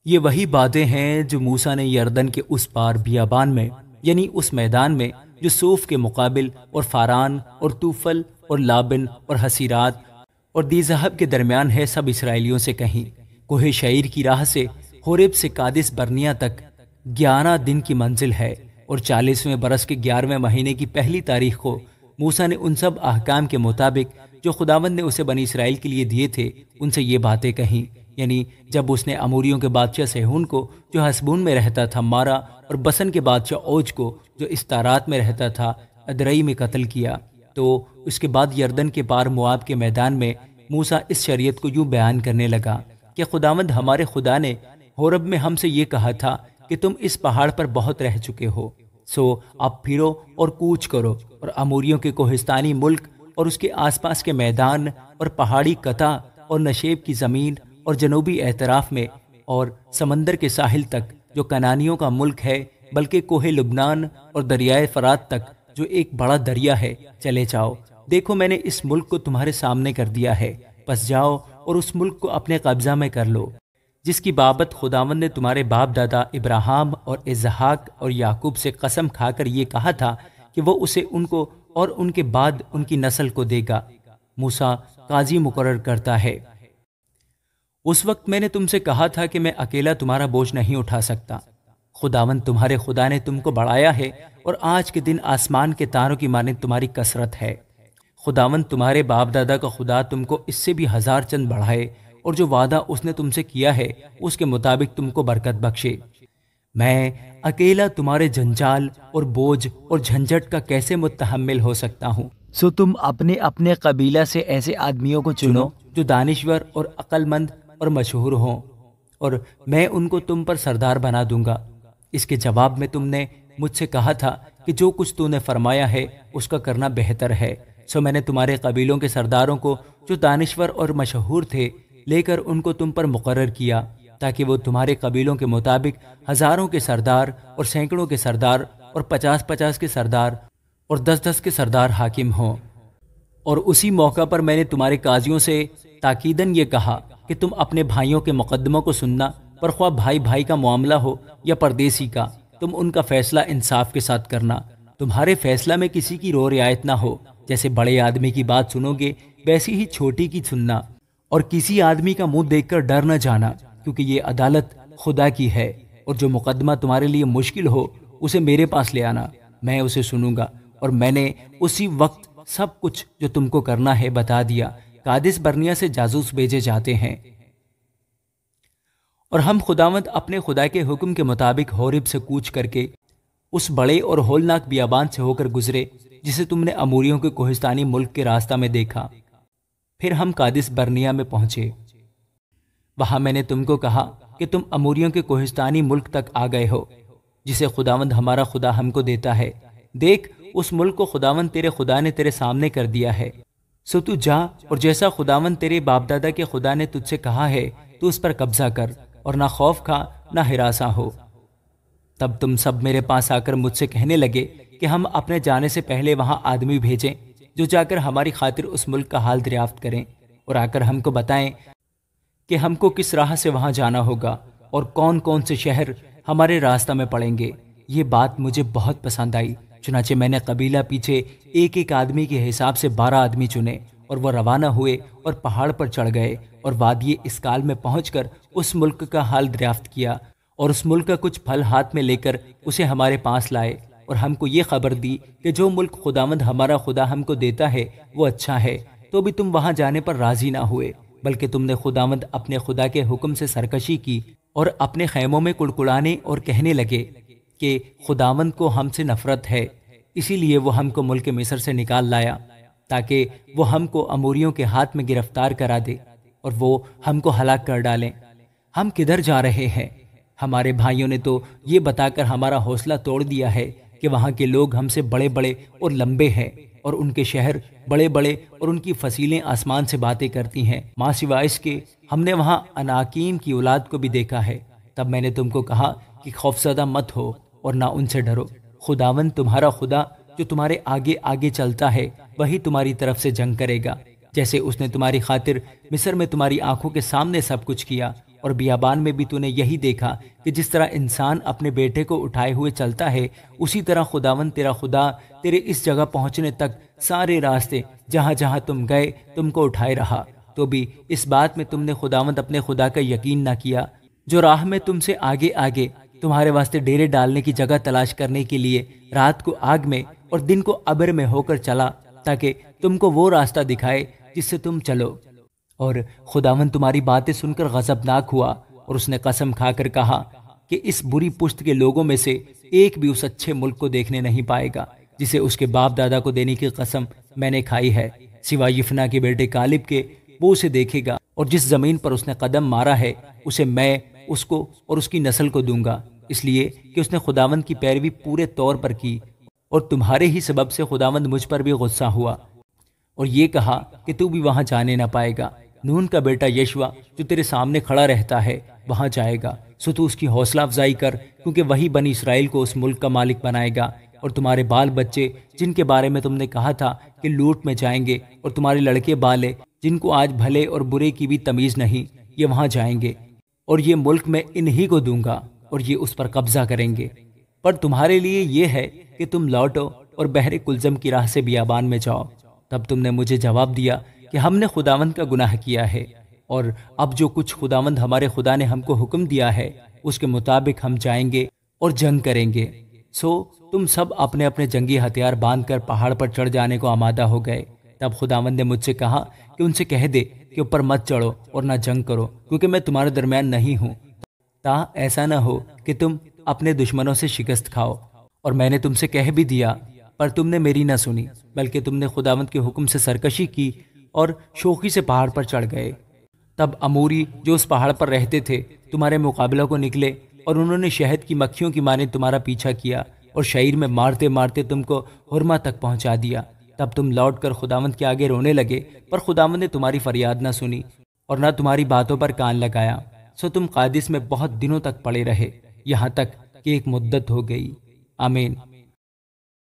یہ وہی باتیں ہیں جو موسیٰ نے یردن کے اس پار بیابان میں، یعنی اس میدان میں جو صوف کے مقابل اور فاران اور توفل اور لابن اور حسیرات اور دیزہب کے درمیان ہے، سب اسرائیلیوں سے کہیں۔ کوہ شعیر کی راہ سے حورب سے قادس برنیہ تک 11 دن کی منزل ہے، اور 40ویں برس کے 11ویں مہینے کی پہلی تاریخ کو موسیٰ نے ان سب احکام کے مطابق جو خداوند نے اسے بنی اسرائیل کے لیے دیے تھے ان سے یہ باتیں کہیں، یعنی جب اس نے اموریوں کے بادشاہ سیہون کو جو حسبون میں رہتا تھا مارا، اور بسن کے بادشاہ اوج کو جو استارات میں رہتا تھا ادرئی میں قتل کیا، تو اس کے بعد یردن کے پار مواب کے میدان میں موسیٰ اس شریعت کو یوں بیان کرنے لگا کہ خداوند ہمارے خدا نے حورب میں ہم سے یہ کہا تھا کہ تم اس پہاڑ پر بہت رہ چکے ہو، سو اب پھرو اور کوچ کرو، اور اموریوں کے کوہستانی ملک اور اس کے آس پاس کے میدان اور پہاڑی قطع اور نشیب کی زمین اور جنوبی اعتراف میں اور سمندر کے ساحل تک جو کنانیوں کا ملک ہے، بلکہ کوہ لبنان اور دریائے فرات تک جو ایک بڑا دریا ہے، چلے جاؤ۔ دیکھو میں نے اس ملک کو تمہارے سامنے کر دیا ہے، پس جاؤ اور اس ملک کو اپنے قبضہ میں کر لو، جس کی بابت خداوند نے تمہارے باپ دادا ابراہیم اور اسحاق اور یعقوب سے قسم کھا کر یہ کہا تھا کہ وہ اسے ان کو اور ان کے بعد ان کی نسل کو دے گا۔ موسیٰ قاضی مقرر کرتا ہے۔ اس وقت میں نے تم سے کہا تھا کہ میں اکیلا تمہارا بوجھ نہیں اٹھا سکتا، خداوند تمہارے خدا نے تم کو بڑھایا ہے، اور آج کے دن آسمان کے تاروں کی مانند تمہاری کثرت ہے۔ خداوند تمہارے باپ دادا کا خدا تم کو اس سے بھی 1000 چند بڑھائے، اور جو وعدہ اس نے تم سے کیا ہے اس کے مطابق تم کو برکت بخشے۔ میں اکیلا تمہارے جنجال اور بوجھ اور جھنجھٹ کا کیسے متحمل ہو سکتا ہوں؟ سو تم اپنے اپنے قبیلہ سے ایسے آدمیوں کو چنو جو دانشور اور عقل مند اور مشہور ہوں، اور میں ان کو تم پر سردار بنا دوں گا۔ اس کے جواب میں تم نے مجھ سے کہا تھا کہ جو کچھ تو نے فرمایا ہے اس کا کرنا بہتر ہے، سو میں نے تمہارے قبیلوں کے سرداروں کو جو دانشور اور مشہور تھے لے کر ان کو تم پر مقرر کیا، تاکہ وہ تمہارے قبیلوں کے مطابق 1000 کے سردار اور سینکڑوں کے سردار اور 50 کے سردار اور 10 کے سردار حاکم ہوں۔ اور اسی موقع پر میں نے تمہارے قاضیوں سے تاکیداً یہ کہا کہ تم اپنے بھائیوں کے مقدموں کو سننا، پر خواہ بھائی بھائی کا معاملہ ہو یا پردیسی کا، تم ان کا فیصلہ انصاف کے ساتھ کرنا۔ تمہارے فیصلہ میں کسی کی رو رعایت نہ ہو، جیسے بڑے آدمی کی بات سنو گے ویسی ہی چھوٹی کی سننا، اور کسی آدمی کا منہ دیکھ کر ڈر نہ جانا، کیونکہ یہ عدالت خدا کی ہے، اور جو مقدمہ تمہارے لیے مشکل ہو اسے میرے پاس لے آنا، میں اسے سنوں گا۔ اور میں نے اسی وقت سب کچھ جو تم کو کرنا ہے بتا دیا۔ قادس برنیہ سے جاسوس بھیجے جاتے ہیں، اور ہم خداوند اپنے خدا کے حکم کے مطابق حورب سے کوچ کر کے اس بڑے اور ہولناک بیابان سے ہو کر گزرے جسے تم نے اموریوں کے کوہستانی ملک کے راستہ میں دیکھا۔ پھر ہم قادس برنیہ میں پہنچے۔ وہاں میں نے تم کو کہا کہ تم اموریوں کے کوہستانی ملک تک آ گئے ہو، جسے خداوند ہمارا خدا ہم کو دیتا ہے۔ دیکھ، اس ملک کو خداوند تیرے خدا نے تیرے سامنے کر دیا ہے، سو تو جا اور جیسا خداوند تیرے باپ دادا کے خدا نے تجھ سے کہا ہے تو اس پر قبضہ کر، اور نہ خوف کھا نہ ہراساں ہو۔ تب تم سب میرے پاس آ کر مجھ سے کہنے لگے کہ ہم اپنے جانے سے پہلے وہاں آدمی بھیجیں جو جا کر ہماری خاطر اس ملک کا حال دریافت کریں، اور آ کر ہم کو بتائیں کہ ہم کو کس راہ سے وہاں جانا ہوگا اور کون کون سے شہر ہمارے راستہ میں پڑیں گے۔ یہ بات مجھے بہت پسند آئی، چنانچہ میں نے قبیلہ پیچھے ایک ایک آدمی کے حساب سے 12 آدمی چنے، اور وہ روانہ ہوئے اور پہاڑ پر چڑھ گئے، اور وادی اسکال میں پہنچ کر اس ملک کا حال دریافت کیا، اور اس ملک کا کچھ پھل ہاتھ میں لے کر اسے ہمارے پاس لائے، اور ہم کو یہ خبر دی کہ جو ملک خداوند ہمارا خدا ہم کو دیتا ہے وہ اچھا ہے، تو بھی تم وہاں جانے پر راضی نہ ہوئے، بلکہ تم نے خداوند اپنے خدا کے حکم سے سرکشی کی، اور اپنے خیموں میں کڑکڑانے اور کہنے لگے کہ خداوند کو ہم سے نفرت ہے، اسی لیے وہ ہم کو ملک مصر سے نکال لایا، تاکہ وہ ہم کو اموریوں کے ہاتھ میں گرفتار کرا دے اور وہ ہم کو ہلاک کر ڈالیں۔ ہم کدھر جا رہے ہیں؟ ہمارے بھائیوں نے تو یہ بتا کر ہمارا حوصلہ توڑ دیا ہے کہ وہاں کے لوگ ہم سے بڑے بڑے اور لمبے ہیں، اور ان کے شہر بڑے بڑے اور ان کی فصیلیں آسمان سے باتیں کرتی ہیں۔ ماں سوائے اس کے ہم نے وہاں اناکیم کی اولاد کو بھی دیکھا ہے۔ تب میں نے تم کو کہا کہ خوفزدہ مت ہو اور نہ ان سے ڈرو، خداوند تمہارا خدا جو تمہارے آگے آگے چلتا ہے وہی تمہاری طرف سے جنگ کرے گا، جیسے اس نے تمہاری خاطر مصر میں تمہاری آنکھوں کے سامنے سب کچھ کیا، اور بیابان میں بھی تو نے یہی دیکھا کہ جس طرح انسان اپنے بیٹے کو اٹھائے ہوئے چلتا ہے، اسی طرح خداوند تیرا خدا تیرے اس جگہ پہنچنے تک سارے راستے جہاں جہاں تم گئے تم کو اٹھائے رہا۔ تو بھی اس بات میں تم نے خداوند اپنے خدا کا یقین نہ کیا، جو راہ میں تم سے آگے آگے تمہارے واسطے ڈیرے ڈالنے کی جگہ تلاش کرنے کے لیے رات کو آگ میں اور دن کو ابر میں ہو کر چلا، تاکہ تم کو وہ راستہ دکھائے جس سے تم چلو۔ اور خداوند تمہاری باتیں سن کر غضبناک ہوا، اور اس نے قسم کھا کر کہا کہ اس بری پشت کے لوگوں میں سے ایک بھی اس اچھے ملک کو دیکھنے نہیں پائے گا جسے اس کے باپ دادا کو دینے کی قسم میں نے کھائی ہے، سوائے یفنا کے بیٹے کالب کے، وہ اسے دیکھے گا، اور جس زمین پر اس نے قدم مارا ہے اسے میں اس کو اور اس کی نسل کو دوں گا، اس لیے کہ اس نے خداوند کی پیروی پورے طور پر کی، اور تمہارے ہی سبب سے خداوند مجھ پر بھی غصہ ہوا، اور یہ کہا کہ تو بھی وہاں جانے نہ پائے گا۔ نون کا بیٹا یشوا جو تیرے سامنے کھڑا رہتا ہے وہاں جائے گا، سو تو اس کی حوصلہ افزائی کر، کیونکہ وہی بنی اسرائیل کو اس ملک کا مالک بنائے گا، اور تمہارے بال بچے جن کے بارے میں تم نے کہا تھا کہ لوٹ میں جائیں گے، اور تمہارے لڑکے بالے جن کو آج بھلے اور برے کی بھی تمیز نہیں، یہ وہاں جائیں گے، اور یہ ملک میں انہی کو دوں گا، اور یہ اس پر قبضہ کریں گے۔ پر تمہارے لیے یہ ہے کہ تم لوٹو اور بحر کلزم کی راہ سے بیابان میں جاؤ۔ تب تم نے مجھے جواب دیا کہ ہم نے خداوند کا گناہ کیا ہے، اور اب جو کچھ خداوند ہمارے خدا نے ہم کو حکم دیا ہے اس کے مطابق ہم جائیں گے اور جنگ کریں گے۔ سو تم سب اپنے اپنے جنگی ہتھیار باندھ کر پہاڑ پر چڑھ جانے کو آمادہ ہو گئے۔ تب خداوند نے مجھ سے کہا کہ ان سے کہہ دے کہ اوپر مت چڑھو اور نہ جنگ کرو، کیونکہ میں تمہارے درمیان نہیں ہوں، تا ایسا نہ ہو کہ تم اپنے دشمنوں سے شکست کھاؤ۔ اور میں نے تم سے کہہ بھی دیا، پر تم نے میری نہ سنی، بلکہ تم نے خداوند کے حکم سے سرکشی کی اور شوخی سے پہاڑ پر چڑھ گئے۔ تب اموری جو اس پہاڑ پر رہتے تھے تمہارے مقابلہ کو نکلے، اور انہوں نے شہد کی مکھیوں کی مانند تمہارا پیچھا کیا، اور شعیر میں مارتے مارتے تم کو حرما تک پہنچا دیا۔ تب تم لوٹ کر خداوند کے آگے رونے لگے، پر خداوند نے تمہاری فریاد نہ سنی اور نہ تمہاری باتوں پر کان لگایا، سو تم قادس میں بہت دنوں تک پڑے رہے، یہاں تک کہ ایک مدت ہو گئی۔ آمین۔